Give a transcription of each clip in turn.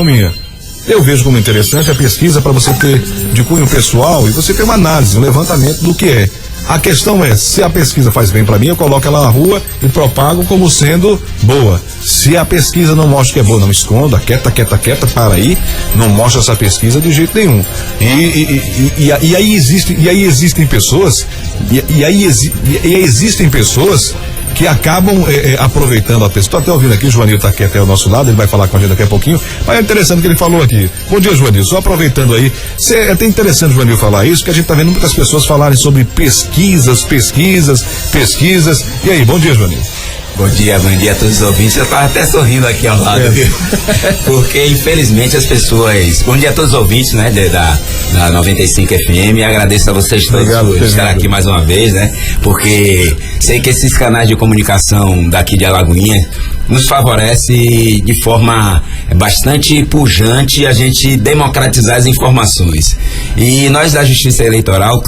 minha. Eu vejo como interessante a pesquisa para você ter de cunho pessoal e você ter uma análise, um levantamento do que é. A questão é, se a pesquisa faz bem para mim, eu coloco ela na rua e propago como sendo boa. Se a pesquisa não mostra que é boa, não esconda, quieta, para aí, não mostra essa pesquisa de jeito nenhum. E aí existem pessoas, existem pessoas que acabam aproveitando a pessoa. Estou até ouvindo aqui, o Joanil está aqui até ao nosso lado, ele vai falar com a gente daqui a pouquinho, mas é interessante o que ele falou aqui. Bom dia, Joanil, só aproveitando aí, é até interessante, Joanil, falar isso, que a gente está vendo muitas pessoas falarem sobre pesquisas. E aí, bom dia, Joanil. Bom dia a todos os ouvintes. Eu estava até sorrindo aqui ao lado, viu? Porque infelizmente as pessoas. Bom dia a todos os ouvintes, né? Da 95 FM. E agradeço a vocês todos por estar aqui mais uma vez, né? Porque sei que esses canais de comunicação daqui de Alagoinha nos favorece de forma bastante pujante a gente democratizar as informações. E nós da Justiça Eleitoral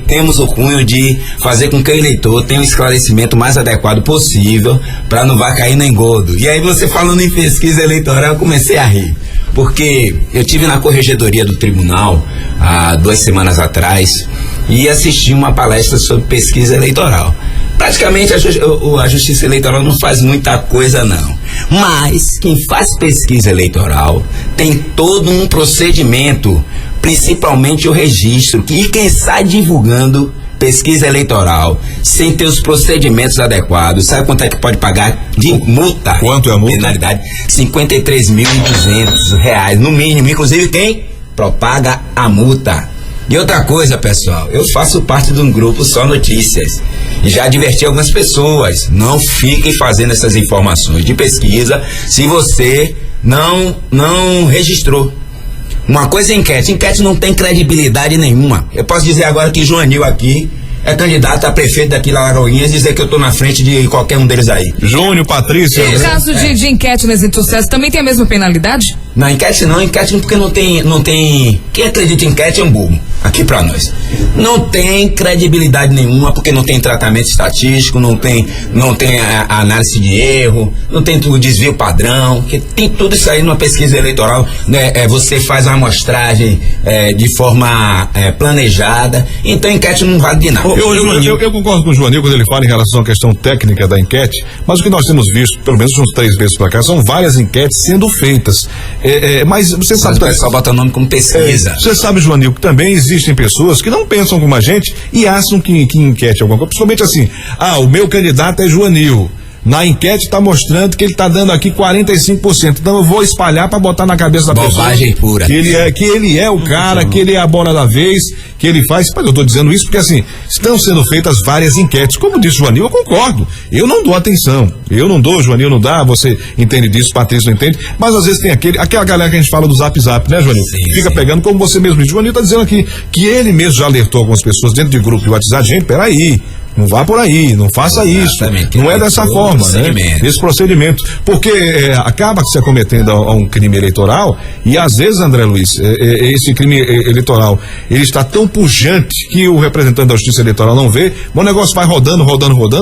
temos o cunho de fazer com que o eleitor tenha um esclarecimento mais adequado possível para não vá cair no engodo. E aí você falando em pesquisa eleitoral, eu comecei a rir. Porque eu tive na corregedoria do tribunal há 2 semanas atrás e assisti uma palestra sobre pesquisa eleitoral. Praticamente a Justiça Eleitoral não faz muita coisa não, mas quem faz pesquisa eleitoral tem todo um procedimento, principalmente o registro, e quem sai divulgando pesquisa eleitoral sem ter os procedimentos adequados, sabe quanto é que pode pagar de multa? Quanto é a multa? Penalidade? R$53.200, no mínimo, inclusive quem propaga a multa. E outra coisa, pessoal, eu faço parte de um grupo Só Notícias e já adverti algumas pessoas, não fiquem fazendo essas informações de pesquisa se você não registrou. Uma coisa é enquete não tem credibilidade nenhuma. Eu posso dizer agora que Joanil aqui é candidato a prefeito daqui da Alagoinhas, dizer que eu tô na frente de qualquer um deles aí. Júnior, Patrícia. E no caso de enquete nas redes sociais, também tem a mesma penalidade? Não, enquete porque não tem. Quem acredita em enquete é um burro, aqui pra nós. Não tem credibilidade nenhuma, porque não tem tratamento estatístico, não tem a análise de erro, não tem o desvio padrão, que tem tudo isso aí numa pesquisa eleitoral, né? Você faz uma amostragem de forma planejada, então enquete não vale de nada. Eu concordo com o Joanil quando ele fala em relação à questão técnica da enquete, mas o que nós temos visto, pelo menos uns 3 vezes pra cá, são várias enquetes sendo feitas. Mas você sabe. Mas só bota o nome como pesquisa. Você sabe, Joanil, que também existem pessoas que não pensam como a gente e acham que enquete alguma coisa. Principalmente assim, o meu candidato é Joanil. Na enquete está mostrando que ele está dando aqui 45%. Então eu vou espalhar para botar na cabeça da pessoa. Bobagem pura. Que ele é o cara, que ele é a bola da vez, que ele faz. Mas eu estou dizendo isso porque assim, estão sendo feitas várias enquetes. Como disse o Joanil, eu concordo. Eu não dou atenção. Eu não dou, Joanil não dá, você entende disso, Patrícia não entende. Mas às vezes tem aquela galera que a gente fala do Zap, né, Joanil? Fica pegando, como você mesmo disse. O Joanil está dizendo aqui que ele mesmo já alertou algumas pessoas dentro de grupo de WhatsApp. Gente, peraí. Não vá por aí, não faça isso. Não é dessa forma, né? Esse procedimento. Porque acaba se acometendo a um crime eleitoral e às vezes, André Luiz, esse crime eleitoral, ele está tão pujante que o representante da Justiça Eleitoral não vê, o negócio vai rodando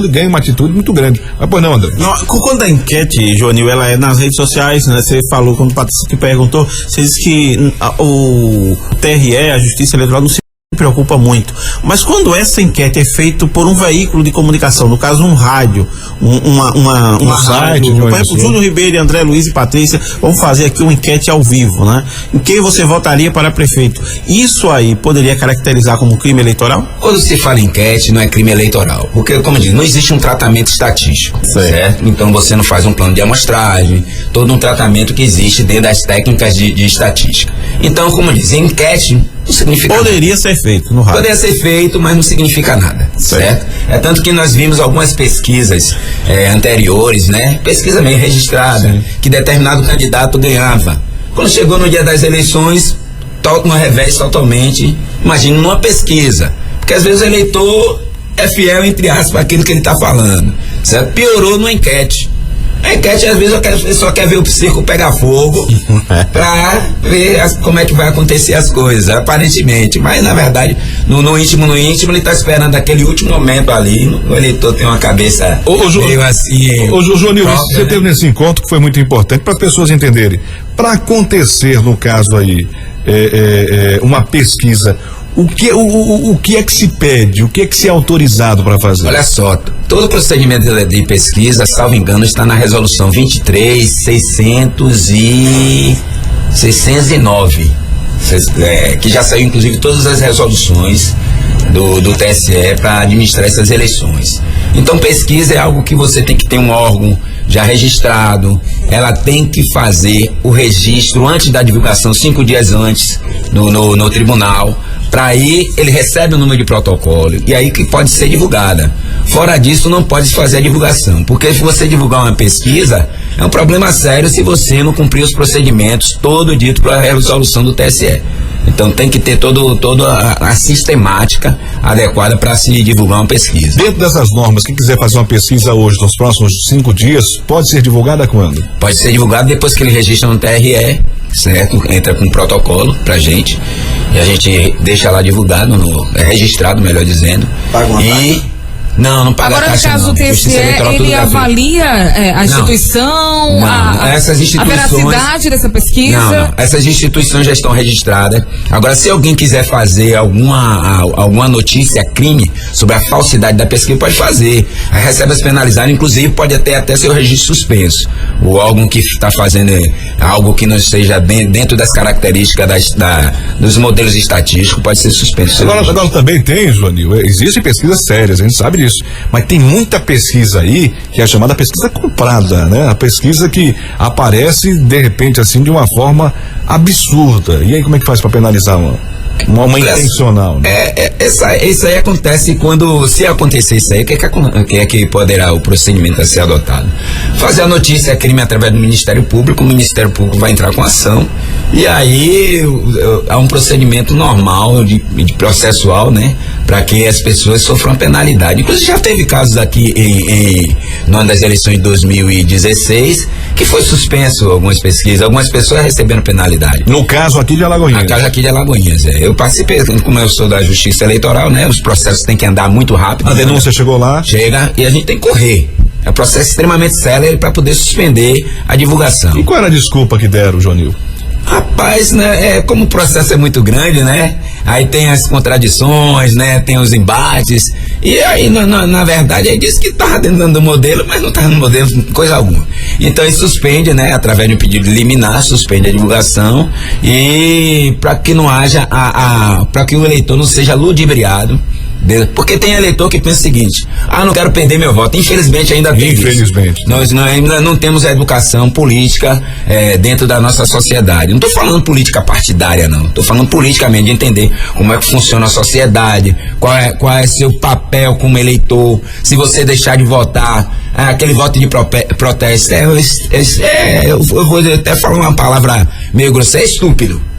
e ganha uma atitude muito grande. Mas pois não, André? Não, quando a enquete, Joanil, ela é nas redes sociais, né? Você falou, quando o Patrícia que perguntou, você disse que o TRE, a Justiça Eleitoral, não se preocupa muito, mas quando essa enquete é feita por um veículo de comunicação, no caso um rádio, um site, por exemplo, Júnior Ribeiro, André Luiz e Patrícia vão fazer aqui uma enquete ao vivo, né? Em quem você votaria para prefeito? Isso aí poderia caracterizar como crime eleitoral? Quando se fala em enquete, não é crime eleitoral, porque, como eu digo, não existe um tratamento estatístico, certo? Então você não faz um plano de amostragem, todo um tratamento que existe dentro das técnicas de estatística. Então, como eu disse, enquete não significa poderia ser feito no rádio. Poderia ser feito, mas não significa nada, certo? É tanto que nós vimos algumas pesquisas anteriores, né? Pesquisa meio registrada, que determinado candidato ganhava. Quando chegou no dia das eleições, no revés totalmente. Imagina numa pesquisa, porque às vezes o eleitor é fiel, entre aspas, àquilo que ele está falando, certo? Piorou numa enquete. A enquete, às vezes, a pessoa quer ver o circo pegar fogo pra ver como é que vai acontecer as coisas, aparentemente. Mas, na verdade, no íntimo, ele tá esperando aquele último momento ali. O eleitor tem uma cabeça meio assim. Ô, Joanil, própria, você teve nesse encontro que foi muito importante para as pessoas entenderem. Para acontecer, no caso aí, uma pesquisa, o que é que se pede? O que é que se é autorizado para fazer? Olha só, todo o procedimento de pesquisa, salvo engano, está na resolução 23.609, que já saiu inclusive todas as resoluções do TSE para administrar essas eleições. Então, pesquisa é algo que você tem que ter um órgão já registrado, ela tem que fazer o registro antes da divulgação, 5 dias antes, no tribunal. Para aí ele recebe o número de protocolo e aí que pode ser divulgada. Fora disso não pode fazer a divulgação, porque se você divulgar uma pesquisa é um problema sério se você não cumprir os procedimentos todo dito para a resolução do TSE. Então tem que ter toda a sistemática adequada para se divulgar uma pesquisa. Dentro dessas normas, quem quiser fazer uma pesquisa hoje, nos próximos 5 dias, pode ser divulgada quando? Pode ser divulgado depois que ele registra no TRE, certo? Entra com um protocolo pra gente e a gente deixa lá divulgado, registrado, melhor dizendo. Paga uma taxa? Não paga agora, taxa. Agora, no caso do TSE, ele avalia a instituição, essas instituições, a veracidade dessa pesquisa? Não, essas instituições já estão registradas. Agora, se alguém quiser fazer alguma notícia, crime, sobre a falsidade da pesquisa, pode fazer. Aí recebe as penalizadas, inclusive pode até seu registro suspenso. O órgão que está fazendo algo que não esteja dentro das características dos modelos estatísticos, pode ser suspenso. Agora também tem, Joanil, existem pesquisas sérias, a gente sabe disso, mas tem muita pesquisa aí que é chamada pesquisa comprada, né? A pesquisa que aparece de repente assim de uma forma absurda. E aí como é que faz para penalizar uma intencional, né? Isso aí acontece se acontecer isso aí, o que é que poderá o procedimento a ser adotado? Fazer a notícia crime através do Ministério Público, o Ministério Público vai entrar com ação e aí há um procedimento normal de processual, né? Para que as pessoas sofram penalidade. Inclusive já teve casos aqui no ano das eleições de 2016 que foi suspenso algumas pessoas receberam penalidade. No caso aqui de Alagoinhas. No caso aqui de Alagoinhas, Eu participei, como eu sou da Justiça Eleitoral, né? Os processos têm que andar muito rápido. A denúncia chegou lá? Chega e a gente tem que correr. É um processo extremamente sério para poder suspender a divulgação. E qual era a desculpa que deram, Joanil? Rapaz, né, como o processo é muito grande, né, aí tem as contradições, né, tem os embates, e aí na verdade aí diz que estava dentro do modelo, mas não estava no modelo coisa alguma. Então ele suspende, né, através de um pedido liminar, suspende a divulgação e para que não haja para que o eleitor não seja ludibriado. Porque tem eleitor que pensa o seguinte: não quero perder meu voto. Infelizmente ainda tem Infelizmente. isso. Nós ainda não temos a educação política dentro da nossa sociedade. Não estou falando política partidária, não. Estou falando politicamente, de entender como é que funciona a sociedade, qual é seu papel como eleitor. Se você deixar de votar, aquele voto de protesto, eu vou até falar uma palavra meio grosseira, é estúpido.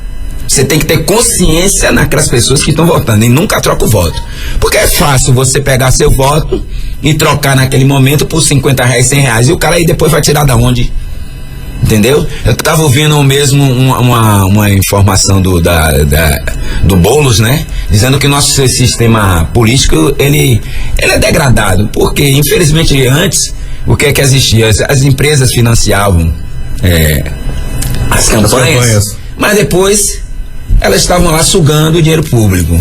Você tem que ter consciência naquelas pessoas que estão votando e nunca troca o voto. Porque é fácil você pegar seu voto e trocar naquele momento por R$50, R$100 e o cara aí depois vai tirar da onde? Entendeu? Eu estava ouvindo mesmo uma informação do Boulos, né? Dizendo que o nosso sistema político ele é degradado. Porque infelizmente antes, o que é que existia? As empresas financiavam as campanhas, mas depois elas estavam lá sugando o dinheiro público,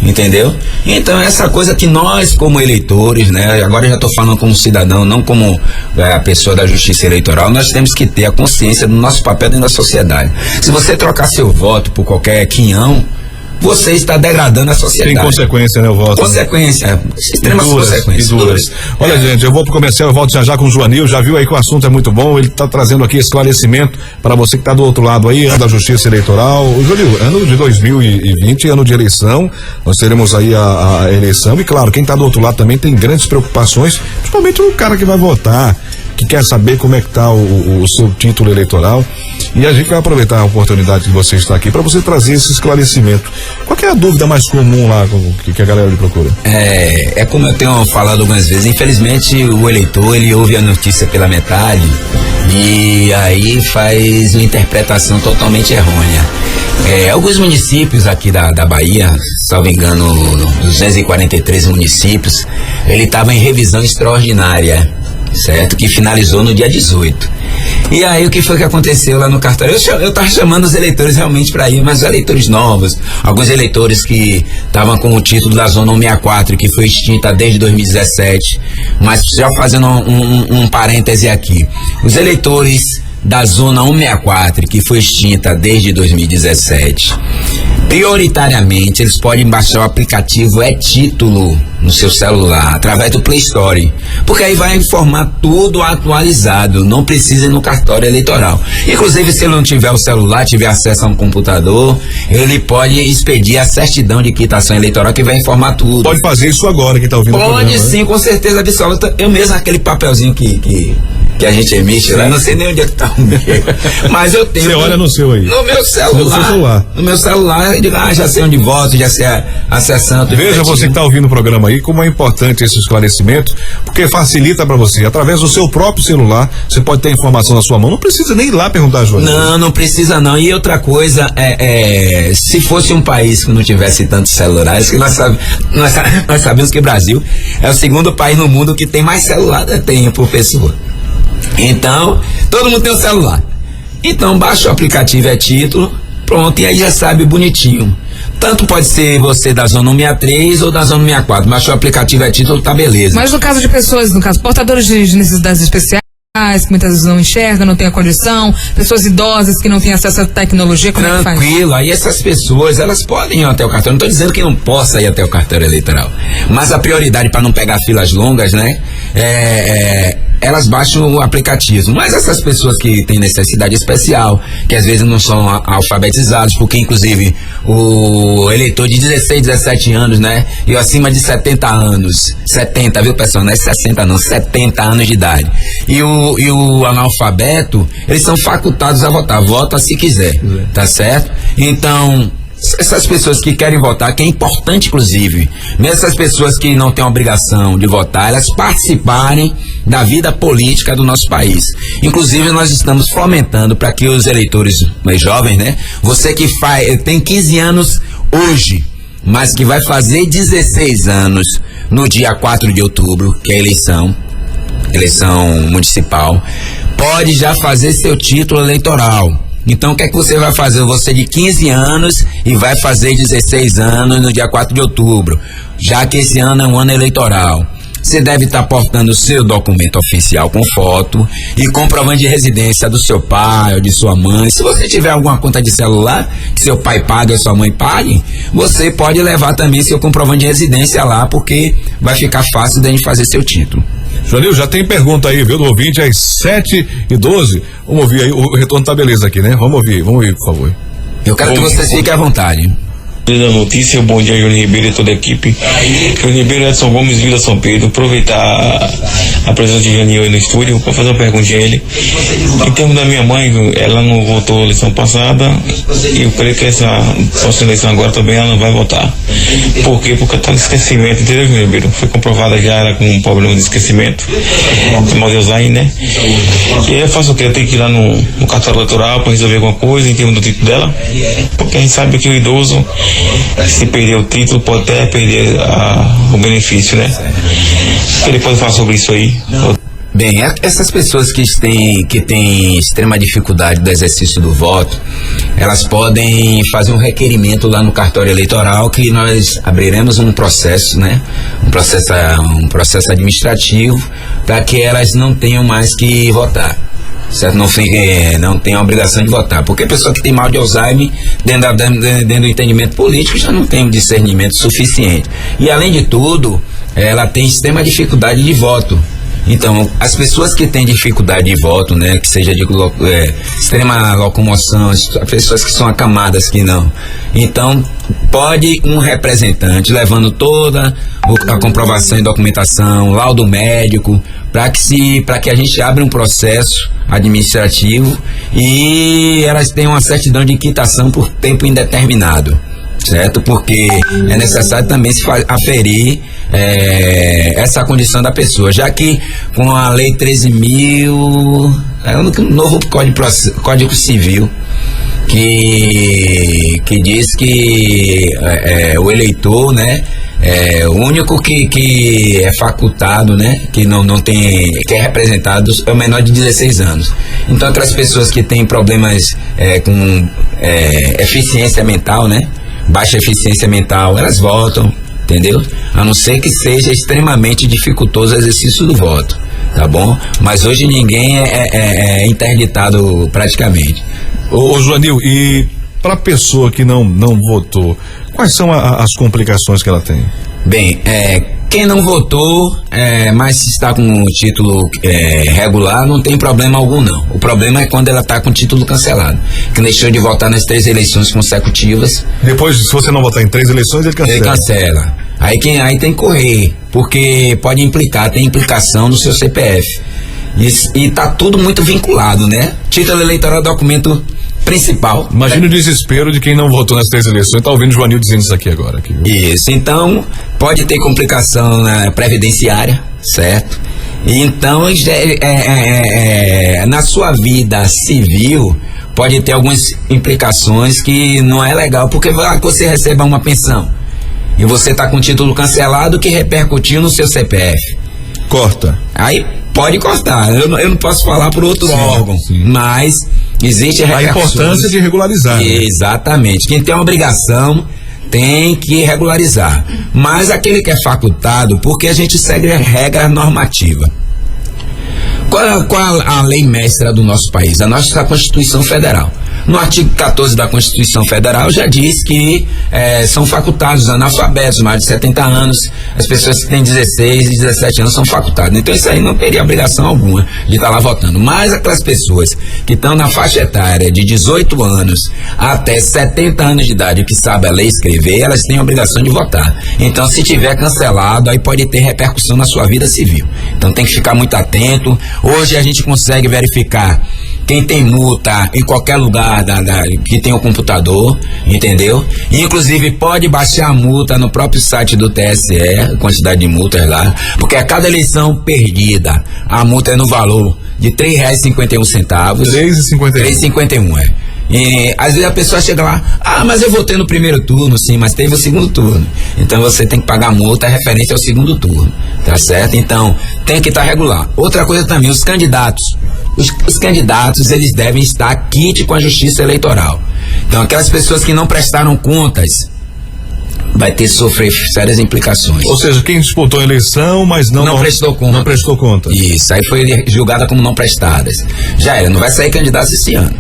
entendeu? Então essa coisa que nós como eleitores, né, agora eu já estou falando como cidadão, não como a pessoa da Justiça Eleitoral, nós temos que ter a consciência do nosso papel dentro da sociedade. Se você trocar seu voto por qualquer quinhão, você está degradando a sociedade. Tem consequência, né, o voto? Consequência, extremas consequências. Duras. Olha, gente, eu vou pro comercial, eu volto já com o Joanil, já viu aí que o assunto é muito bom, ele está trazendo aqui esclarecimento para você que está do outro lado aí, da Justiça Eleitoral. O Joanil, ano de 2020, ano de eleição, nós teremos aí a eleição e claro, quem está do outro lado também tem grandes preocupações, principalmente o cara que vai votar, que quer saber como é que tá o seu título eleitoral. E a gente vai aproveitar a oportunidade que você está aqui para você trazer esse esclarecimento. Qual que é a dúvida mais comum lá que a galera lhe procura? É como eu tenho falado algumas vezes, infelizmente o eleitor, ele ouve a notícia pela metade e aí faz uma interpretação totalmente errônea. Alguns municípios aqui da Bahia, salvo engano, 243 municípios, ele estava em revisão extraordinária, certo? Que finalizou no dia 18. E aí o que foi que aconteceu lá no cartório? Eu estava chamando os eleitores realmente para ir, mas os eleitores novos, alguns eleitores que estavam com o título da Zona 164, que foi extinta desde 2017, mas já fazendo um parêntese aqui, os eleitores da Zona 164, que foi extinta desde 2017, prioritariamente eles podem baixar o aplicativo título no seu celular, através do Play Store, porque aí vai informar tudo atualizado, não precisa ir no cartório eleitoral. Inclusive, se ele não tiver o celular, tiver acesso a um computador, ele pode expedir a certidão de quitação eleitoral, que vai informar tudo. Pode fazer isso agora, que está ouvindo o programa, Pode sim, com certeza absoluta. Eu mesmo, aquele papelzinho que a gente emite lá, não sei nem onde é que tá o meu, mas eu tenho. Você olha no seu aí. No meu celular. No meu celular, eu digo, já sei onde voto, já sei a sessão. Veja você que está ouvindo o programa aí, como é importante esse esclarecimento, porque facilita para você. Através do seu próprio celular, você pode ter a informação na sua mão. Não precisa nem ir lá perguntar, João. Não precisa não. E outra coisa, se fosse um país que não tivesse tantos celulares, que nós sabemos que o Brasil é o segundo país no mundo que tem mais celular por pessoa. Então, todo mundo tem um celular. Então, baixa o aplicativo título, pronto, e aí já sabe bonitinho. Tanto pode ser você da Zona 163 ou da Zona 164, baixou o aplicativo título, tá beleza. Mas no caso de pessoas, portadores de necessidades especiais, que muitas vezes não enxergam, não têm a condição, pessoas idosas que não têm acesso à tecnologia, como é que faz? Tranquilo, aí essas pessoas, elas podem ir até o cartório, não estou dizendo que não possa ir até o cartório eleitoral, mas a prioridade para não pegar filas longas, né, elas baixam o aplicativo. Mas essas pessoas que têm necessidade especial, que às vezes não são alfabetizados, porque inclusive o eleitor de 16, 17 anos, né, e acima de 70 anos, 70, viu pessoal, não é 60 não, 70 anos de idade, e o analfabeto, eles são facultados a votar, vota se quiser, tá certo? Então, essas pessoas que querem votar, que é importante inclusive, mesmo essas pessoas que não têm a obrigação de votar, elas participarem da vida política do nosso país. Inclusive nós estamos fomentando para que os eleitores mais jovens, né, você que tem 15 anos hoje, mas que vai fazer 16 anos no dia 4 de outubro, que é a eleição municipal, pode já fazer seu título eleitoral. Então o que é que você vai fazer? Você de 15 anos e vai fazer 16 anos no dia 4 de outubro, já que esse ano é um ano eleitoral. Você deve estar portando o seu documento oficial com foto e comprovante de residência do seu pai ou de sua mãe. Se você tiver alguma conta de celular que seu pai pague ou sua mãe pague, você pode levar também seu comprovante de residência lá, porque vai ficar fácil de a gente fazer seu título. Joanil, já tem pergunta aí, viu, do ouvinte, às 7h12. Vamos ouvir aí, o retorno tá beleza aqui, né? Vamos ouvir, por favor. Eu quero que vocês fiquem à vontade. Da notícia, bom dia, Júnior Ribeiro e toda a equipe. Júnior Ribeiro, Edson Gomes, Vila São Pedro. Aproveitar a presença de Janil aí no estúdio para fazer uma perguntinha a ele. Em termos da minha mãe, ela não votou a eleição passada e eu creio que essa próxima eleição agora também ela não vai votar. Por quê? Porque está no esquecimento, entendeu, Júnior Ribeiro? Foi comprovada já ela com um problema de esquecimento, mal de Alzheimer, né? E aí eu faço o quê? Eu tenho que ir lá no cartório eleitoral para resolver alguma coisa em termos do título dela, porque a gente sabe que o idoso, se perder o título, pode até perder o benefício, né? O que ele pode falar sobre isso aí? Bem, essas pessoas que têm extrema dificuldade do exercício do voto, elas podem fazer um requerimento lá no cartório eleitoral, que nós abriremos um processo, né? Um processo administrativo, para que elas não tenham mais que votar. Certo? Não tem a obrigação de votar, porque a pessoa que tem mal de Alzheimer, dentro do entendimento político, já não tem um discernimento suficiente. E além de tudo, ela tem extrema dificuldade de voto, Então, as pessoas que têm dificuldade de voto, né, que seja de extrema locomoção, as pessoas que são acamadas que não. Então, pode um representante levando toda a comprovação e documentação, laudo médico, para que a gente abra um processo administrativo e elas tenham uma certidão de quitação por tempo indeterminado, certo? Porque é necessário também se aferir essa condição da pessoa, já que com a lei 13.000, é um novo Código Civil, que diz que o eleitor, né, o único que é facultado, né, que não tem, que é representado, é o menor de 16 anos. Então, aquelas pessoas que têm problemas com eficiência mental, né, baixa eficiência mental, elas votam, entendeu? A não ser que seja extremamente dificultoso o exercício do voto, tá bom? Mas hoje ninguém é interditado praticamente. Ô Joanil, e para a pessoa que não votou, quais são as complicações que ela tem? Bem, quem não votou, mas está com o título regular, não tem problema algum não. O problema é quando ela está com o título cancelado, que deixou de votar nas 3 eleições consecutivas. Depois, se você não votar em 3 eleições, ele cancela. Ele cancela. Aí tem que correr, porque pode implicar, tem implicação no seu CPF. E tá tudo muito vinculado, né? Título eleitoral é o documento principal. Imagina o desespero de quem não votou nas 3 eleições. Tá ouvindo o Joanil dizendo isso aqui agora. Isso, então pode ter complicação na previdenciária, certo? E então na sua vida civil pode ter algumas implicações que não é legal, porque você receba uma pensão e você tá com o título cancelado que repercutiu no seu CPF. Corta. Aí pode cortar. Eu não posso falar por outro órgão, mas existe a importância de regularizar. Exatamente. Quem tem uma obrigação tem que regularizar. Mas aquele que é facultado, porque a gente segue a regra normativa. Qual a lei mestra do nosso país? A nossa Constituição Federal. No artigo 14 da Constituição Federal já diz que são facultados analfabetos, mais de 70 anos, as pessoas que têm 16 e 17 anos são facultadas. Então isso aí não teria obrigação alguma de estar lá votando. Mas aquelas pessoas que estão na faixa etária de 18 anos até 70 anos de idade, que sabem ler e escrever, elas têm a obrigação de votar. Então, se tiver cancelado, aí pode ter repercussão na sua vida civil. Então tem que ficar muito atento. Hoje a gente consegue verificar quem tem multa em qualquer lugar que tem o computador, entendeu? E, inclusive pode baixar a multa no próprio site do TSE, a quantidade de multas lá, porque a cada eleição perdida, a multa é no valor de R$ 3,51. R$ 3,51, E às vezes a pessoa chega lá, mas eu votei no primeiro turno, sim, mas teve o segundo turno. Então você tem que pagar multa referente ao segundo turno, tá certo? Então tem que estar regular. Outra coisa também, os candidatos. Os candidatos, eles devem estar quite com a Justiça Eleitoral. Então aquelas pessoas que não prestaram contas vai ter que sofrer sérias implicações. Ou seja, quem disputou a eleição, mas não prestou conta. Não prestou conta. Isso, aí foi julgada como não prestadas. Já era, não vai sair candidato esse ano,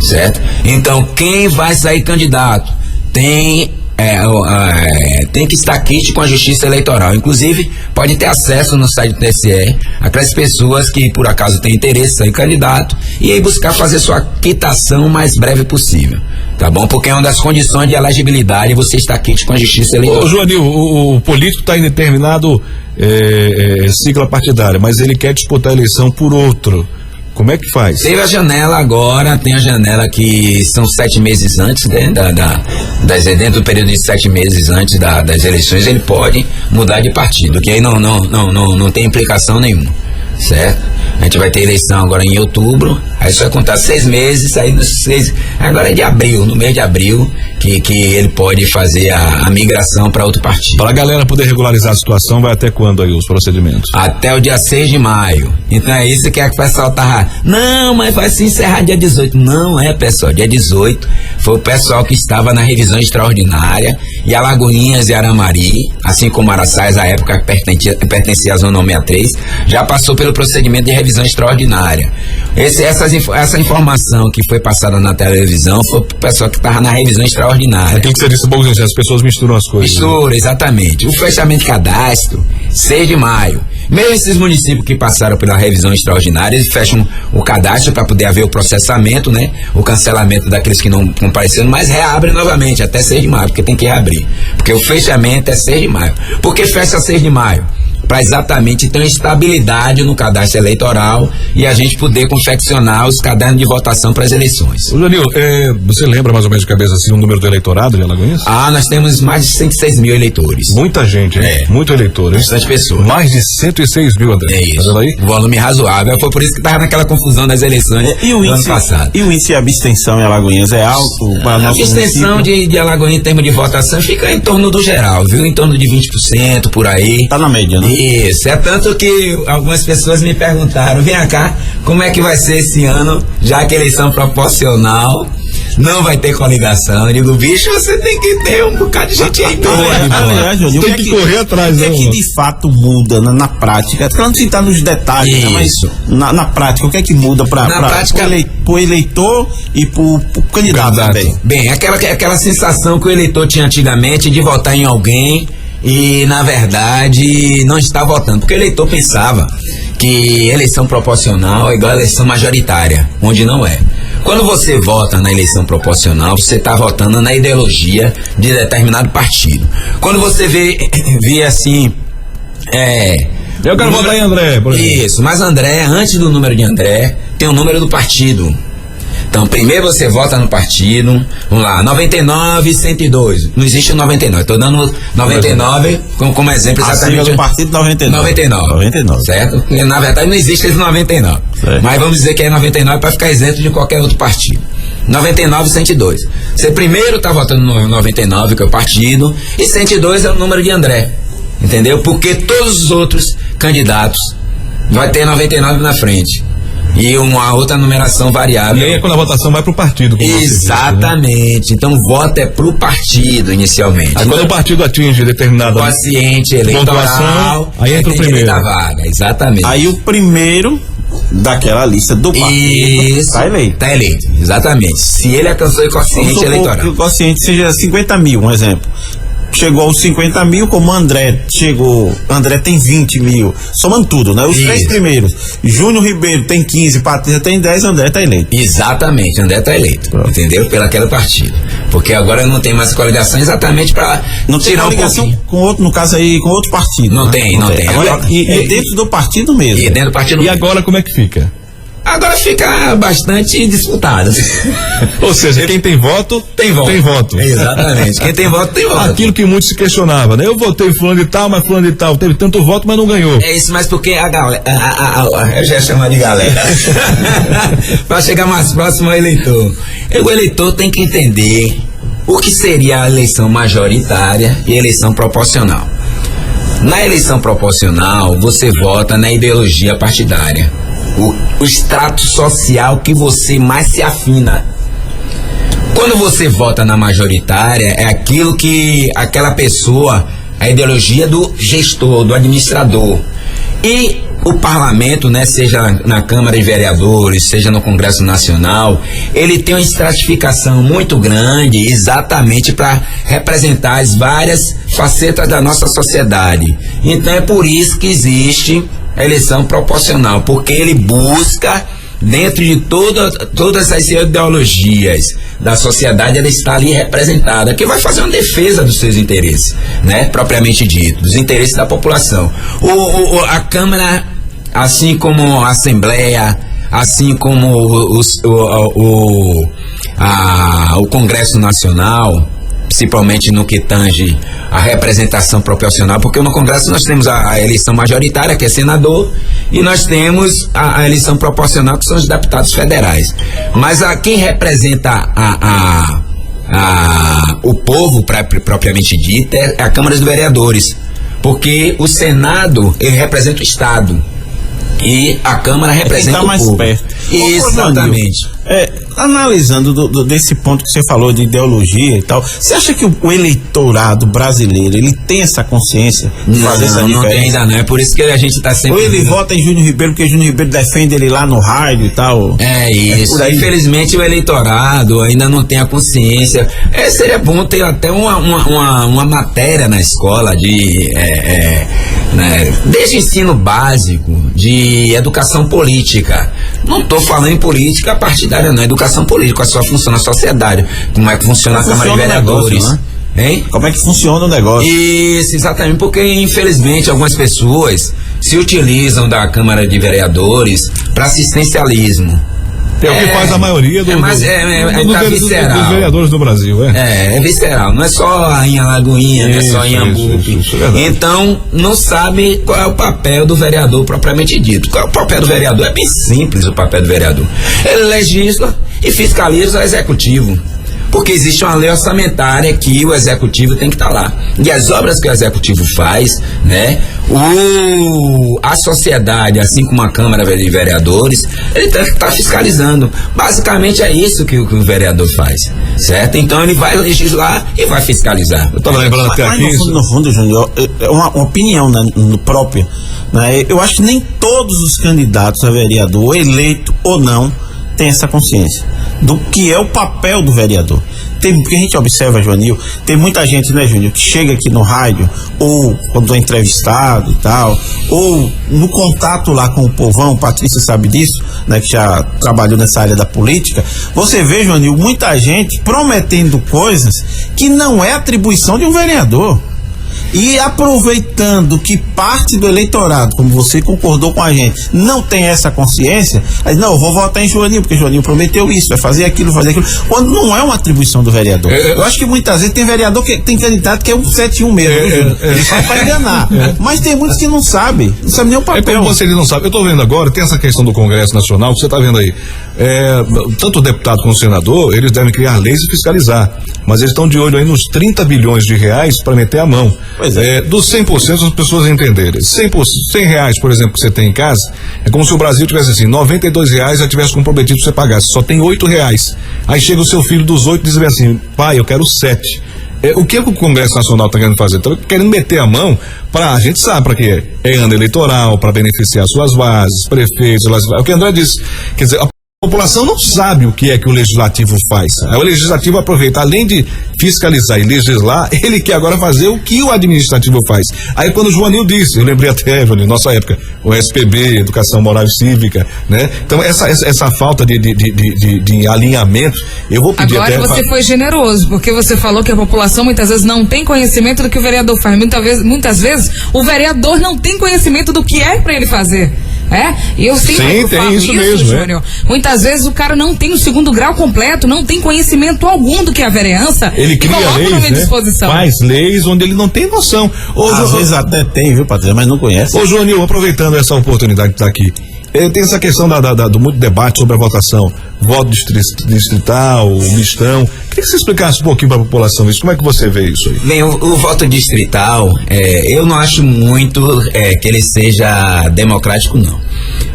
certo? Então, quem vai sair candidato tem que estar quite com a Justiça Eleitoral. Inclusive, pode ter acesso no site do TSE aquelas pessoas que por acaso têm interesse em sair candidato e aí buscar fazer sua quitação o mais breve possível, tá bom? Porque é uma das condições de elegibilidade você estar quite com a Justiça Eleitoral. Ô Joanil, o político está em determinado sigla partidária, mas ele quer disputar a eleição por outro. Como é que faz? Teve a janela agora, tem a janela que são 7 meses antes, né, dentro do período de 7 meses antes das eleições, ele pode mudar de partido, que aí não tem implicação nenhuma, certo? A gente vai ter eleição agora em outubro, aí só vai contar 6 meses, aí nos 6, agora é de abril, no mês de abril, que ele pode fazer a migração para outro partido. Para a galera poder regularizar a situação, vai até quando aí os procedimentos? Até o dia 6 de maio. Então é isso que o pessoal tá. Não, mas vai se encerrar dia 18. Não é, pessoal. Dia 18 foi o pessoal que estava na revisão extraordinária e Alagoinhas e Aramari, assim como Araçás, à época pertencia à Zona 63, já passou pelo procedimento de revisão extraordinária. Essa informação que foi passada na televisão foi pro pessoal que estava na revisão extraordinária. Aquilo que você disse, as pessoas misturam as coisas. Mistura, exatamente. O fechamento de cadastro, 6 de maio. Mesmo esses municípios que passaram pela revisão extraordinária, eles fecham o cadastro para poder haver o processamento, né? O cancelamento daqueles que não compareceram, mas reabrem novamente até 6 de maio, porque tem que reabrir. Porque o fechamento é 6 de maio. Por que fecha 6 de maio? Para exatamente ter uma estabilidade no cadastro eleitoral e a gente poder confeccionar os cadernos de votação para as eleições. Ô, Joanil, você lembra mais ou menos de cabeça assim o número do eleitorado de Alagoinhas? Nós temos mais de 106 mil eleitores. Muita gente, hein? Muito eleitor, hein? Bastante pessoas. Mais de 106 mil, André. É isso. Tá vendo aí? Volume razoável. Foi por isso que estava naquela confusão das eleições do ano passado. E o índice de abstenção em Alagoinhas é alto? A abstenção de Alagoinhas em termos de votação fica em torno do geral, viu? Em torno de 20% por aí. Tá na média, né? Isso, é tanto que algumas pessoas me perguntaram, vem cá, como é que vai ser esse ano, já que a eleição proporcional não vai ter coligação? Eu digo, bicho, você tem que ter um bocado de gente aí. Aliás, Johnny, tem que correr atrás, né? O que é que de fato muda na prática? Não se está nos detalhes, né, mas na prática, o que é que muda para o eleitor e para o candidato também? Bem, aquela sensação que o eleitor tinha antigamente de votar em alguém e, na verdade, não está votando. Porque o eleitor pensava que eleição proporcional é igual a eleição majoritária, onde não é. Quando você vota na eleição proporcional, você está votando na ideologia de determinado partido. Quando você vê assim... Eu quero votar em André, por exemplo. Isso, mas André, antes do número de André, tem o número do partido. Então, primeiro você vota no partido, vamos lá, 99 e 102. Não existe o 99, estou dando 99 como exemplo exatamente. Acima do partido 99. Certo? Porque, na verdade não existe esse 99. Certo. Mas vamos dizer que é 99 para ficar isento de qualquer outro partido. 99 e 102. Você primeiro está votando no 99, que é o partido, e 102 é o número de André. Entendeu? Porque todos os outros candidatos vai ter 99 na frente. E uma outra numeração variável. E aí é quando a votação vai pro partido. Exatamente. Disse, né? Então o voto é pro partido inicialmente. Aí quando o partido atinge determinado quociente eleitoral, aí entra o primeiro. Da vaga. Exatamente. Aí o primeiro daquela lista do partido está eleito. Está eleito, exatamente. Se ele alcançou o quociente eleitoral. Que o quociente seja 50 mil, um exemplo. Chegou aos 50 mil, como André tem 20 mil, somando tudo, né? Os três primeiros. Júnior Ribeiro tem 15, Patrícia tem 10, André tá eleito. Exatamente, André tá eleito. Pronto. Entendeu? Pelaquele partido. Porque agora não tem mais coligação exatamente para não tirar coligação com outro, no caso aí, com outro partido. Não, né? Não tem. Agora, e dentro do partido mesmo. E dentro do partido mesmo. E agora como é que fica? Agora fica bastante disputado. Ou seja, quem tem voto, tem voto. Exatamente. Quem tem voto, tem voto. Aquilo que muito se questionava, né? Eu votei fulano de tal, mas fulano de tal teve tanto voto, mas não ganhou. É isso, mas porque a galera... eu já ia chamar de galera. Para chegar mais próximo ao eleitor. O eleitor tem que entender o que seria a eleição majoritária e a eleição proporcional. Na eleição proporcional, você vota na ideologia partidária. O extrato social que você mais se afina. Quando você vota na majoritária, é aquilo que aquela pessoa, a ideologia do gestor, do administrador. E o parlamento, né, seja na Câmara de Vereadores, seja no Congresso Nacional, ele tem uma estratificação muito grande exatamente para representar as várias facetas da nossa sociedade. Então é por isso que existe a eleição proporcional, porque ele busca, dentro de todas as ideologias da sociedade, ela está ali representada, que vai fazer uma defesa dos seus interesses, né, propriamente dito, dos interesses da população. A Câmara, assim como a Assembleia, assim como o Congresso Nacional, principalmente no que tange a representação proporcional, porque no Congresso nós temos a eleição majoritária, que é senador, e nós temos a eleição proporcional, que são os deputados federais. Mas quem representa o povo, propriamente dito, é a Câmara dos Vereadores, porque o Senado, ele representa o Estado. E a Câmara representa o povo. Exatamente. Analisando desse ponto que você falou de ideologia e tal, você acha que o eleitorado brasileiro, ele tem essa consciência de fazer essa diferença? Não tem ainda não, é por isso que a gente tá sempre... Ou ele vota em Júnior Ribeiro porque Júnior Ribeiro defende ele lá no rádio e tal? É isso, infelizmente o eleitorado ainda não tem a consciência. Seria bom ter até uma matéria na escola desde ensino básico de educação política. Não estou falando em política partidária, não, educação política, a sua função na sociedade, como é que funciona a Câmara de Vereadores. Negócio, né? Hein? Como é que funciona o negócio? Isso, exatamente, porque infelizmente algumas pessoas se utilizam da Câmara de Vereadores para assistencialismo. É o que faz a maioria dos vereadores do Brasil, É visceral, não é só em Alagoinha, não é só em Hamburgo. Então, não sabe qual é o papel do vereador propriamente dito. Qual é o papel do vereador? É bem simples o papel do vereador. Ele legisla e fiscaliza o executivo. Porque existe uma lei orçamentária que o executivo tem que estar lá. E as obras que o executivo faz, né? A sociedade, assim como a Câmara de Vereadores, ele tem que estar fiscalizando. Basicamente é isso que o vereador faz, certo? Então ele vai legislar e vai fiscalizar. Eu estava lembrando até aqui. No fundo, Júnior, é uma opinião, né, própria. Né? Eu acho que nem todos os candidatos a vereador, eleito ou não, tem essa consciência do que é o papel do vereador. Porque a gente observa, Joanil, tem muita gente, né, Júnior, que chega aqui no rádio, ou quando é entrevistado e tal, ou no contato lá com o povão, Patrícia sabe disso, né, que já trabalhou nessa área da política. Você vê, Joanil, muita gente prometendo coisas que não é atribuição de um vereador. E aproveitando que parte do eleitorado, como você concordou com a gente, não tem essa consciência, aí não, eu vou votar em Joaninho, porque Joaninho prometeu isso, vai fazer aquilo, quando não é uma atribuição do vereador. Eu acho que muitas vezes tem vereador que tem candidato que é um 171 mesmo, ele faz pra enganar. Mas tem muitos que não sabem nem o papel. É como você não sabe. Eu tô vendo agora, tem essa questão do Congresso Nacional, que você tá vendo aí. Tanto o deputado como o senador, eles devem criar leis e fiscalizar. Mas eles estão de olho aí nos 30 bilhões de reais para meter a mão. Dos 100% as pessoas entenderem. 100 reais, por exemplo, que você tem em casa, é como se o Brasil tivesse assim, 92 reais já tivesse comprometido pra você pagar. Você só tem 8 reais. Aí chega o seu filho dos 8 e diz assim, pai, eu quero 7. O que o Congresso Nacional está querendo fazer? Está querendo meter a mão a gente sabe para que é ano eleitoral, para beneficiar suas bases, prefeitos, o que André disse, quer dizer, a população não sabe o que é que o legislativo faz. O legislativo aproveita, além de fiscalizar e legislar, ele quer agora fazer o que o administrativo faz. Aí quando o Joanil disse, eu lembrei até, Joanil, nossa época, o SPB, Educação Moral e Cívica, né? Então essa falta de alinhamento, eu vou pedir agora até... você foi generoso, porque você falou que a população muitas vezes não tem conhecimento do que o vereador faz. Muitas vezes o vereador não tem conhecimento do que é para ele fazer. E eu sempre falo isso mesmo, Júnior. Muitas vezes o cara não tem o 2º grau completo, não tem conhecimento algum do que é a vereança. Ele cria leis, disposição. Faz leis onde ele não tem noção. Às vezes até tem, viu, Patrícia, mas não conhece. Ô, Joanil, aproveitando essa oportunidade de estar aqui, tem essa questão do muito debate sobre a votação, voto distrital, mistão. Queria que você explicasse um pouquinho para a população isso. Como é que você vê isso aí? Bem, o voto distrital, eu não acho muito que ele seja democrático, não.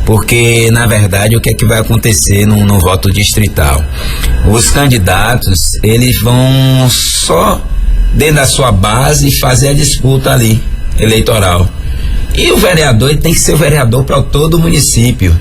Porque, na verdade, o que é que vai acontecer no voto distrital? Os candidatos, eles vão só dentro da sua base fazer a disputa ali, eleitoral. E o vereador, ele tem que ser o vereador para todo o município.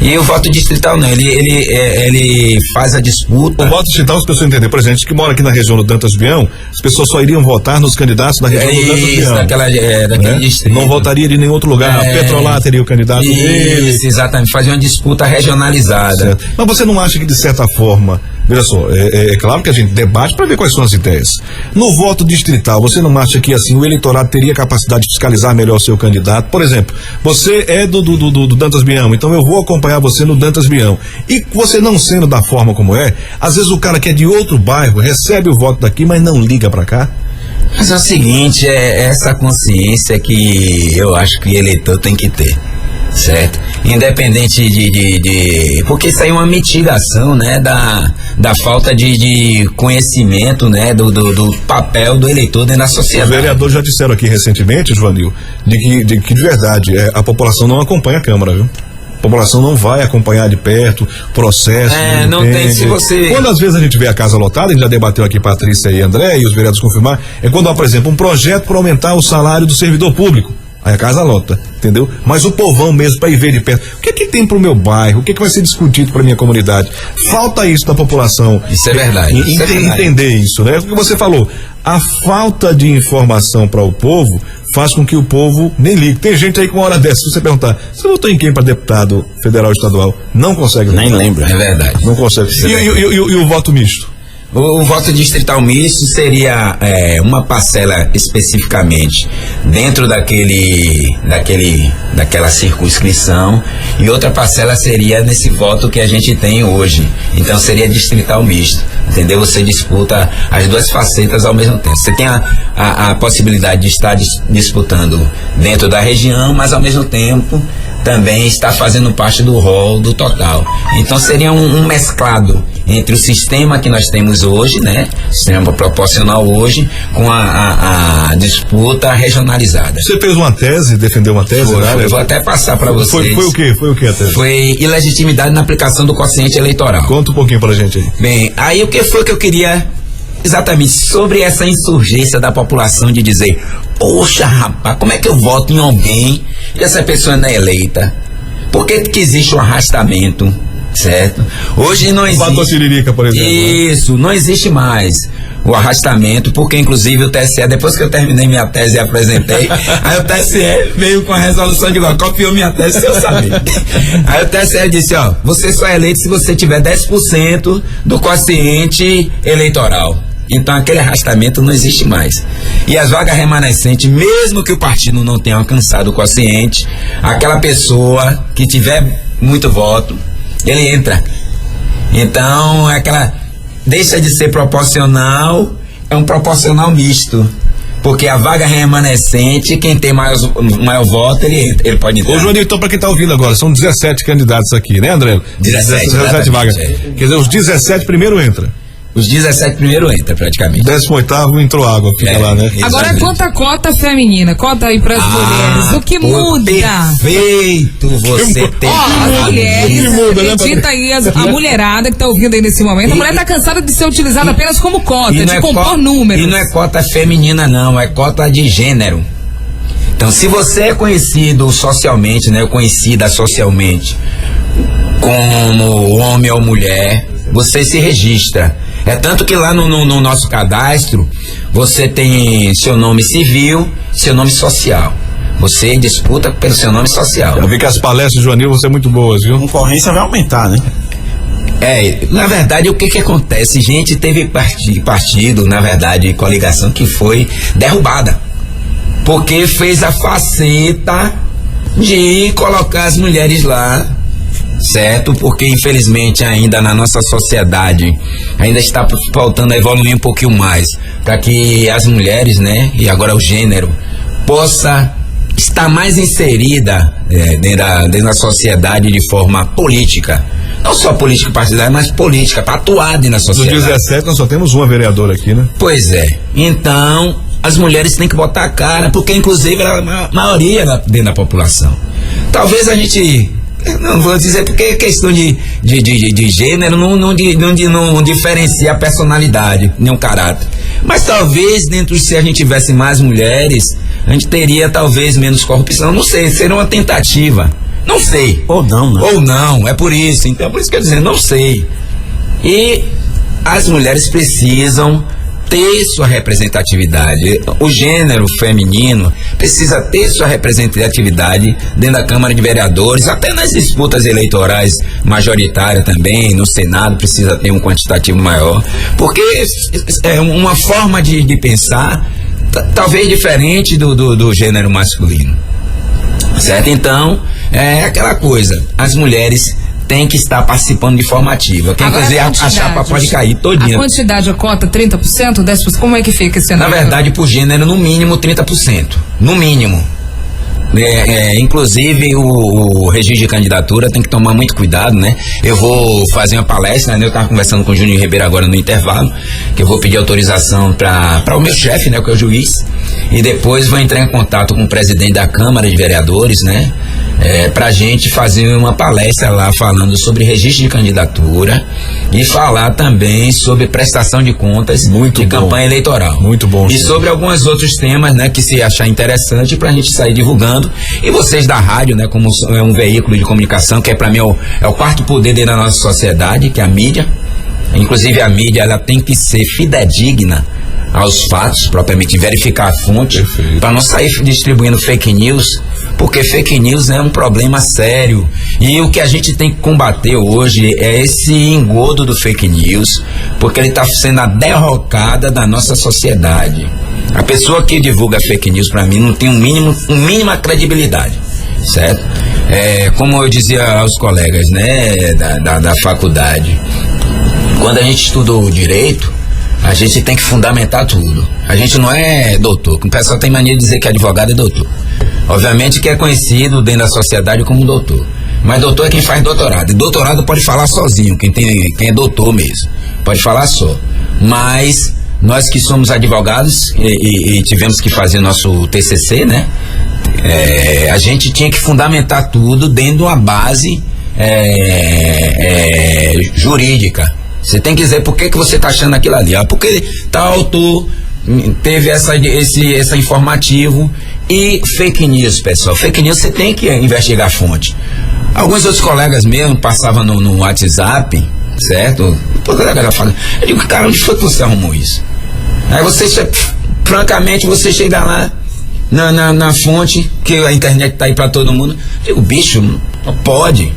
E o voto distrital não, ele faz a disputa. O voto distrital, as pessoas entendem, por exemplo, gente que mora aqui na região do Dantas Bião, as pessoas só iriam votar nos candidatos da região do Dantas Bião. Daquele distrito. Não votaria de nenhum outro lugar. Petrolá teria o candidato dele. Isso, exatamente, fazer uma disputa regionalizada. Certo. Mas você não acha que, de certa forma, veja só, é claro que a gente debate para ver quais são as ideias. No voto distrital, você não acha que assim o eleitorado teria capacidade de fiscalizar melhor o seu candidato? Por exemplo, você é do Dantas Bião, então eu vou acompanhar você no Dantas Bião. E você não sendo da forma como às vezes o cara que é de outro bairro recebe o voto daqui, mas não liga para cá. Mas é o seguinte, essa consciência que eu acho que o eleitor tem que ter. Certo? Independente porque isso aí é uma mitigação, né, da falta de conhecimento, né, do papel do eleitor dentro da sociedade. Os vereadores já disseram aqui recentemente, Joanil, de que de verdade a população não acompanha a Câmara, viu? população não vai acompanhar de perto o processo. Não tem, se você... Quando às vezes a gente vê a casa lotada, a gente já debateu aqui, Patrícia e André, e os vereadores confirmaram, é quando há, por exemplo, um projeto para aumentar o salário do servidor público. Aí a casa lota, entendeu? Mas o povão mesmo, para ir ver de perto, o que é que tem pro meu bairro? O que é que vai ser discutido pra minha comunidade? Falta isso da população. Isso é verdade. Entender isso, né? O que você falou, a falta de informação para o povo faz com que o povo nem ligue. Tem gente aí com uma hora dessa, se você perguntar, você votou em quem para deputado federal ou estadual? Não consegue. Nem lembra. É verdade. Não consegue. E o voto misto? O voto distrital misto seria uma parcela especificamente dentro daquela circunscrição, e outra parcela seria nesse voto que a gente tem hoje. Então seria distrital misto, entendeu? Você disputa as duas facetas ao mesmo tempo. Você tem a possibilidade de estar disputando dentro da região, mas ao mesmo tempo também está fazendo parte do rol do total. Então seria um mesclado entre o sistema que nós temos hoje, né? Sistema proporcional hoje, com a disputa regionalizada. Você fez uma tese, defendeu uma tese? Foi, vou até passar para vocês. Foi o quê? Foi o que a tese? Foi ilegitimidade na aplicação do quociente eleitoral. Conta um pouquinho pra gente aí. Bem, aí o que foi que eu queria exatamente sobre essa insurgência da população de dizer, poxa, rapaz, como é que eu voto em alguém e essa pessoa não é eleita? Por que existe um arrastamento, certo? Hoje não existe... Voto Tiririca, por exemplo. Isso, não existe mais o arrastamento, porque inclusive o TSE, depois que eu terminei minha tese e apresentei, aí o TSE veio com a resolução de igual, copiou minha tese sem eu saber. Aí o TSE disse, ó, você só é eleito se você tiver 10% do quociente eleitoral. Então aquele arrastamento não existe mais. E as vagas remanescentes, mesmo que o partido não tenha alcançado o quociente, aquela pessoa que tiver muito voto, ele entra. Então aquela deixa de ser proporcional, é um proporcional misto. Porque a vaga remanescente, quem tem maior voto, ele pode entrar. Ô, Joaninho, então, pra quem tá ouvindo agora, são 17 candidatos aqui, né, André? 17 vagas. Quer dizer, os 17 primeiro entra. Os 17 primeiro entra, praticamente. 18º entrou água, fica lá, né? Agora, quanto a cota feminina? Conta aí pras mulheres. O que muda? Perfeito você ter. As mulheres, acredita aí, a mulherada que tá ouvindo aí nesse momento, a mulher tá cansada de ser utilizada apenas como cota, de compor números. E não é cota feminina, não, é cota de gênero. Então, se você é conhecido socialmente, né, conhecida socialmente como homem ou mulher, você se registra. É tanto que lá no nosso cadastro, você tem seu nome civil, seu nome social. Você disputa pelo seu nome social. Eu vi que as palestras, Joanil, vão ser muito boas, viu? A concorrência vai aumentar, né? Na verdade, o que acontece? Gente, teve partido, na verdade, coligação que foi derrubada. Porque fez a faceta de colocar as mulheres lá, certo? Porque infelizmente ainda na nossa sociedade ainda está faltando evoluir um pouquinho mais para que as mulheres, né, e agora o gênero, possa estar mais inserida dentro da sociedade de forma política. Não só política partidária, mas política, para atuar dentro da sociedade. No 17 nós só temos uma vereadora aqui, né? Pois é. Então, as mulheres têm que botar a cara, porque inclusive ela é a maioria dentro da população. Talvez a gente... Não vou dizer porque questão de gênero não diferencia a personalidade, nem o caráter. Mas talvez dentro se a gente tivesse mais mulheres, a gente teria talvez menos corrupção. Não sei, seria uma tentativa. Não sei. Ou não, né? Ou não, é por isso. Então, por isso que eu dizer, não sei. E as mulheres precisam ter sua representatividade. O gênero feminino precisa ter sua representatividade dentro da Câmara de Vereadores, até nas disputas eleitorais majoritárias também, no Senado precisa ter um quantitativo maior, porque é uma forma de pensar talvez diferente do gênero masculino, certo? Então, é aquela coisa, as mulheres tem que estar participando de forma ativa. Quem quiser, a chapa pode cair todinha. A quantidade, a cota, 30%, 10%? Como é que fica esse ano? Na verdade, por gênero, no mínimo 30%. No mínimo. Inclusive, o registro de candidatura tem que tomar muito cuidado, né? Eu vou fazer uma palestra, né? Eu estava conversando com o Júnior Ribeiro agora no intervalo, que eu vou pedir autorização para o meu chefe, né? Que é o juiz, e depois vou entrar em contato com o presidente da Câmara de Vereadores, né? pra gente fazer uma palestra lá falando sobre registro de candidatura e falar também sobre prestação de contas de campanha eleitoral. Muito bom. E sobre alguns outros temas, né, que se achar interessante pra gente sair divulgando. E vocês da rádio, né, como é um veículo de comunicação, que pra mim é o quarto poder dentro da nossa sociedade, que é a mídia. Inclusive a mídia, ela tem que ser fidedigna aos fatos, propriamente verificar a fonte, para não sair distribuindo fake news, porque fake news é um problema sério. E o que a gente tem que combater hoje é esse engodo do fake news, porque ele está sendo a derrocada da nossa sociedade. A pessoa que divulga fake news, para mim, não tem mínima credibilidade, certo? Como eu dizia aos colegas, né, da faculdade, quando a gente estudou direito, a gente tem que fundamentar tudo. A gente não é doutor. O pessoal tem mania de dizer que advogado é doutor. Obviamente que é conhecido dentro da sociedade como doutor. Mas doutor é quem faz doutorado. E doutorado pode falar sozinho, quem é doutor mesmo. Pode falar só. Mas nós que somos advogados e tivemos que fazer nosso TCC, né? A gente tinha que fundamentar tudo dentro de uma base jurídica. Você tem que dizer por que você está achando aquilo ali. Porque tal autor teve esse informativo. E fake news, pessoal. Fake news você tem que investigar a fonte. Alguns outros colegas mesmo passavam no WhatsApp, certo? Eu digo, cara, onde foi que você arrumou isso? Aí francamente, você chega lá na fonte, que a internet tá aí para todo mundo. Eu digo, bicho, não pode.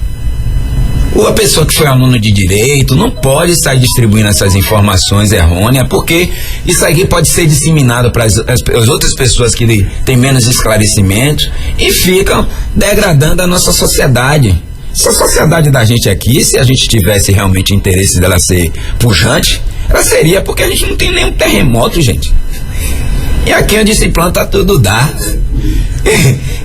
A pessoa que foi aluno de direito não pode sair distribuindo essas informações errôneas, porque isso aqui pode ser disseminado para as outras pessoas que têm menos esclarecimento e ficam degradando a nossa sociedade. Essa sociedade da gente aqui, se a gente tivesse realmente interesse dela ser pujante, ela seria, porque a gente não tem nenhum terremoto, gente. E aqui onde se planta tudo dá.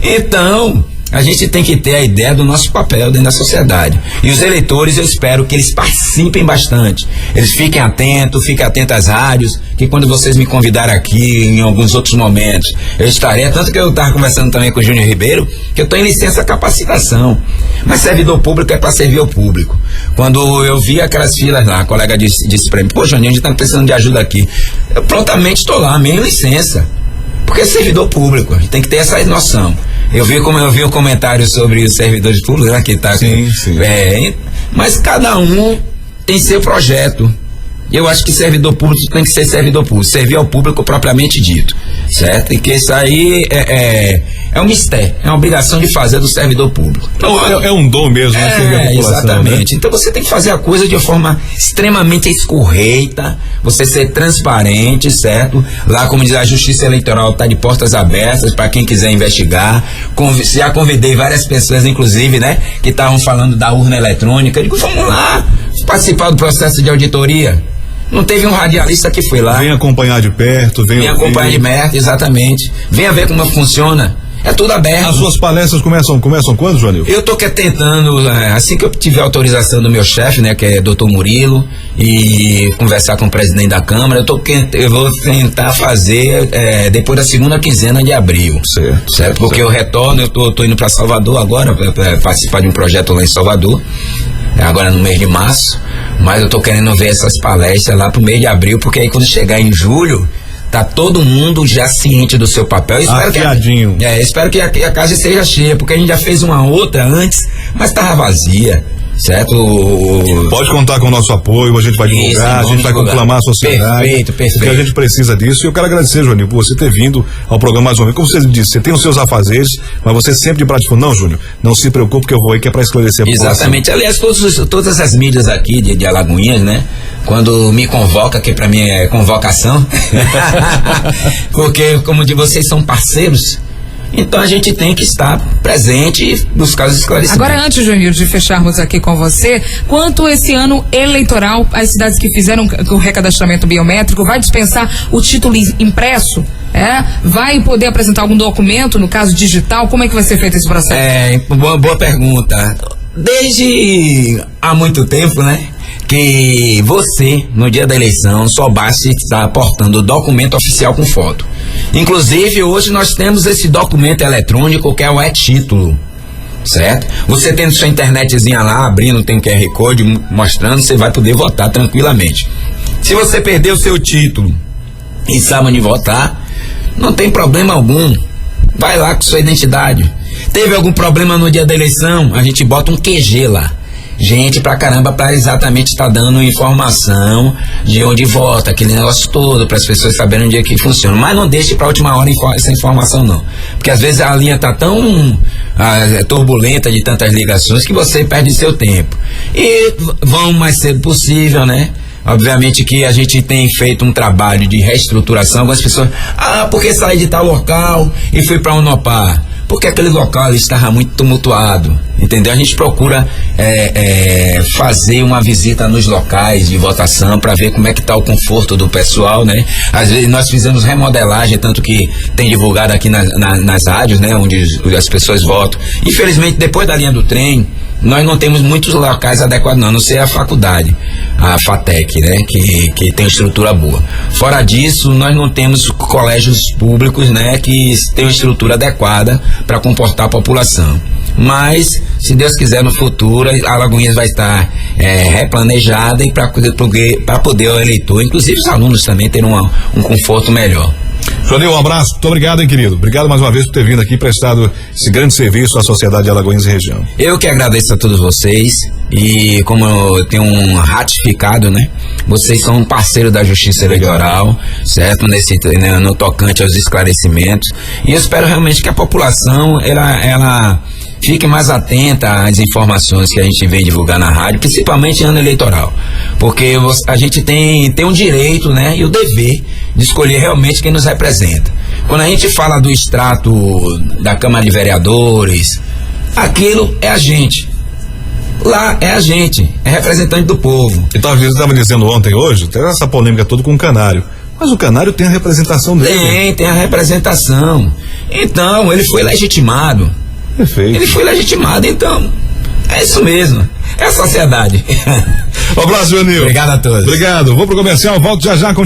Então, a gente tem que ter a ideia do nosso papel dentro da sociedade. E os eleitores, eu espero que eles participem bastante. Eles fiquem atentos às rádios, que quando vocês me convidarem aqui, em alguns outros momentos, eu estarei. Tanto que eu estava conversando também com o Júnior Ribeiro, que eu estou em licença capacitação. Mas servidor público é para servir ao público. Quando eu vi aquelas filas lá, a colega disse para mim, pô, Juninho, a gente está precisando de ajuda aqui. Eu prontamente estou lá, meio licença. Porque é servidor público, a gente tem que ter essa noção. Eu vi um comentário sobre os servidores públicos, né, que tá sim. Mas cada um tem seu projeto. Eu acho que servidor público tem que ser servidor público, servir ao público propriamente dito, certo? E que isso aí é um mistério, é uma obrigação de fazer do servidor público. Então, é um dom mesmo, né? Servir a população, exatamente. Né? Então você tem que fazer a coisa de uma forma extremamente escorreita, você ser transparente, certo? Lá, como diz a Justiça Eleitoral, está de portas abertas para quem quiser investigar. Já convidei várias pessoas, inclusive, né, que estavam falando da urna eletrônica. Eu digo, vamos lá participar do processo de auditoria. Não teve um radialista que foi lá. Vem acompanhar de perto, vem acompanhar de perto, exatamente. Venha ver como funciona. É tudo aberto. As suas palestras começam quando, Joanil? Eu tô tentando, assim que eu tiver autorização do meu chefe, né, que é Dr. Murilo, e conversar com o presidente da Câmara, eu vou tentar fazer depois da segunda quinzena de abril. Certo? Porque eu retorno, eu tô indo para Salvador agora, para participar de um projeto lá em Salvador, agora no mês de março, mas eu tô querendo ver essas palestras lá pro mês de abril, porque aí quando chegar em julho, tá todo mundo já ciente do seu papel. Espero que a casa esteja cheia, porque a gente já fez uma outra antes, mas tava vazia, certo? Pode contar com o nosso apoio, a gente vai divulgar, a gente vai conclamar a sociedade. Perfeito. Porque a gente precisa disso. E eu quero agradecer, Júnior, por você ter vindo ao programa mais uma vez. Como você disse, você tem os seus afazeres, mas você sempre de prática falou, não, Júnior, não se preocupe que eu vou aí, que é para esclarecer a população. Exatamente. Aliás, todas as mídias aqui de Alagoinhas, né? Quando me convoca, que pra mim é convocação, porque como de vocês são parceiros, então a gente tem que estar presente e buscar os esclarecimentos. Agora, antes, Júnior, de fecharmos aqui com você, quanto esse ano eleitoral, as cidades que fizeram o recadastramento biométrico, vai dispensar o título impresso? Vai poder apresentar algum documento, no caso digital? Como é que vai ser feito esse processo? Boa pergunta. Desde há muito tempo, né? Que você, no dia da eleição, só basta estar aportando o documento oficial com foto. Inclusive, hoje nós temos esse documento eletrônico que é o e-título, certo? Você tendo sua internetzinha lá, abrindo, tem um QR Code mostrando, você vai poder votar tranquilamente. Se você perdeu o seu título e sabe onde votar, não tem problema algum. Vai lá com sua identidade. Teve algum problema no dia da eleição? A gente bota um QG lá. Gente pra caramba pra exatamente estar dando informação de onde vota, aquele negócio todo, para as pessoas saberem onde é que funciona. Mas não deixe pra última hora essa informação não. Porque às vezes a linha tá tão turbulenta de tantas ligações que você perde seu tempo. E vão o mais cedo possível, né? Obviamente que a gente tem feito um trabalho de reestruturação com as pessoas. Porque saí de tal local e fui para Unopar? Porque aquele local ali estava muito tumultuado, entendeu? A gente procura fazer uma visita nos locais de votação para ver como é que está o conforto do pessoal, né? Às vezes nós fizemos remodelagem, tanto que tem divulgado aqui nas rádios, né? Onde as pessoas votam. Infelizmente, depois da linha do trem, nós não temos muitos locais adequados não, a não ser a faculdade, a FATEC, né, que tem estrutura boa. Fora disso, nós não temos colégios públicos, né, que tenham estrutura adequada para comportar a população. Mas, se Deus quiser, no futuro, a Alagoinhas vai estar replanejada e para poder o eleitor, inclusive os alunos também, terem um conforto melhor. Joanil, um abraço, muito obrigado, hein, querido. Obrigado mais uma vez por ter vindo aqui e prestado esse grande serviço à sociedade de Alagoinhas e região. Eu que agradeço a todos vocês e como eu tenho ratificado, né? Vocês são um parceiro da Justiça Eleitoral, certo? No tocante aos esclarecimentos, e eu espero realmente que a população, ela fique mais atenta às informações que a gente vem divulgar na rádio, principalmente em ano eleitoral, porque a gente tem um direito, né, e o dever de escolher realmente quem nos representa. Quando a gente fala do extrato da Câmara de Vereadores, aquilo é a gente. Lá é a gente, é representante do povo. E talvez eu estava dizendo ontem, hoje, teve essa polêmica toda com o Canário. Mas o Canário tem a representação dele. Tem a representação. Então, ele foi legitimado. Perfeito. Ele foi legitimado, então. É isso mesmo. É a sociedade. Um abraço, Joanil. Obrigado a todos. Obrigado. Vou pro comercial, volto já com